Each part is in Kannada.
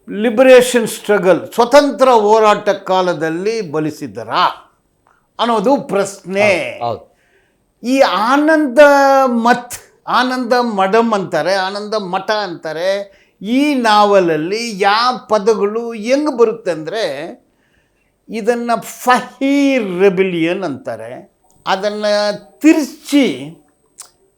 ಲಿಬರೇಷನ್ ಸ್ಟ್ರಗಲ್, ಸ್ವತಂತ್ರ ಹೋರಾಟ ಕಾಲದಲ್ಲಿ ಬಲಿಸಿದರಾ ಅನ್ನೋದು ಪ್ರಶ್ನೆ. ಈ ಆನಂದ ಮಠಂ ಅಂತಾರೆ, ಆನಂದ ಮಠ ಅಂತಾರೆ. ಈ ನಾವಲಲ್ಲಿ ಯಾವ ಪದಗಳು ಹೆಂಗೆ ಬರುತ್ತೆ ಅಂದರೆ, ಇದನ್ನು ಫಹೀರ್ ರೆಬಿಲಿಯನ್ ಅಂತಾರೆ, ಅದನ್ನು ತಿರ್ಚಿ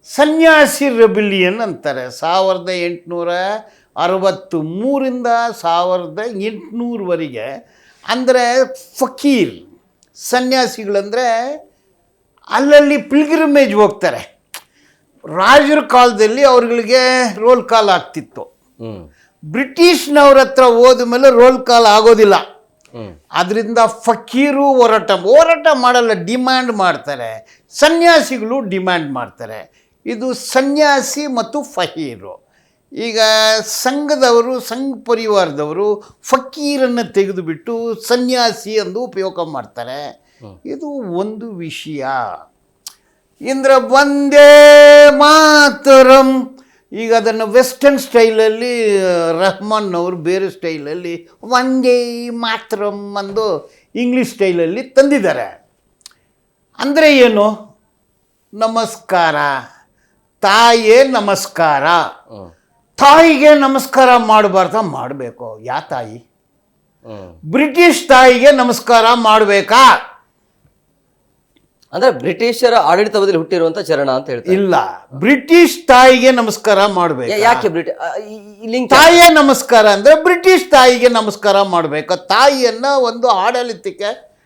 ಸನ್ಯಾಸಿ ರೆಬಿಲಿಯನ್ ಅಂತಾರೆ. 1863ರಿಂದ 1800ವರೆಗೆ. ಅಂದರೆ ಫಕೀರ್ ಸನ್ಯಾಸಿಗಳಂದರೆ ಅಲ್ಲಲ್ಲಿ ಪಿಲ್ಗ್ರಿಮೇಜ್ ಹೋಗ್ತಾರೆ. ರಾಜರ ಕಾಲದಲ್ಲಿ ಅವ್ರಗಳಿಗೆ ರೋಲ್ ಕಾಲ್ ಆಗ್ತಿತ್ತು. ಬ್ರಿಟಿಷ್ನವ್ರ ಹತ್ರ ಹೋದ ಮೇಲೆ ರೋಲ್ ಕಾಲ್ ಆಗೋದಿಲ್ಲ. ಅದರಿಂದ ಫಕೀರು ಹೋರಾಟ ಮಾಡಲ್ಲ, ಡಿಮ್ಯಾಂಡ್ ಮಾಡ್ತಾರೆ. ಸನ್ಯಾಸಿಗಳು ಡಿಮ್ಯಾಂಡ್ ಮಾಡ್ತಾರೆ. ಇದು ಸನ್ಯಾಸಿ ಮತ್ತು ಫಕೀರು. ಈಗ ಸಂಘದವರು, ಸಂಘ ಪರಿವಾರದವರು ಫಕೀರನ್ನು ತೆಗೆದುಬಿಟ್ಟು ಸನ್ಯಾಸಿ ಎಂದು ಉಪಯೋಗ ಮಾಡ್ತಾರೆ. ಇದು ಒಂದು ವಿಷಯ. ಇಂದ್ರ ವಂದೇ ಮಾತರಂ, ಈಗ ಅದನ್ನು ವೆಸ್ಟರ್ನ್ ಸ್ಟೈಲಲ್ಲಿ ರೆಹಮಾನ್ ಅವರು ಬೇರೆ ಸ್ಟೈಲಲ್ಲಿ ವಂದೇ ಮಾತರಂ ಅಂದು ಇಂಗ್ಲೀಷ್ ಸ್ಟೈಲಲ್ಲಿ ತಂದಿದ್ದಾರೆ. ಅಂದರೆ ಏನು? ನಮಸ್ಕಾರ, ತಾಯಿಯೇ ನಮಸ್ಕಾರ. ತಾಯಿಗೆ ನಮಸ್ಕಾರ ಮಾಡಬಾರ್ದ? ಮಾಡಬೇಕು. ಯಾ ತಾಯಿ? ಬ್ರಿಟಿಷ್ ತಾಯಿಗೆ ನಮಸ್ಕಾರ ಮಾಡಬೇಕಾ? ಅಂದ್ರೆ ಬ್ರಿಟಿಷರ ಆಡಳಿತದಲ್ಲಿ ಹುಟ್ಟಿರುವಂತ ಚರಣ ಅಂತ ಹೇಳ್ತಾರೆ. ಇಲ್ಲ, ಬ್ರಿಟಿಷ್ ತಾಯಿಗೆ ನಮಸ್ಕಾರ ಮಾಡಬೇಕು. ಯಾಕೆ ತಾಯಿಯ ನಮಸ್ಕಾರ ಅಂದ್ರೆ ಬ್ರಿಟಿಷ್ ತಾಯಿಗೆ ನಮಸ್ಕಾರ ಮಾಡಬೇಕು. ತಾಯಿಯನ್ನ ಒಂದು ಆಡಳಿತಕ್ಕೆ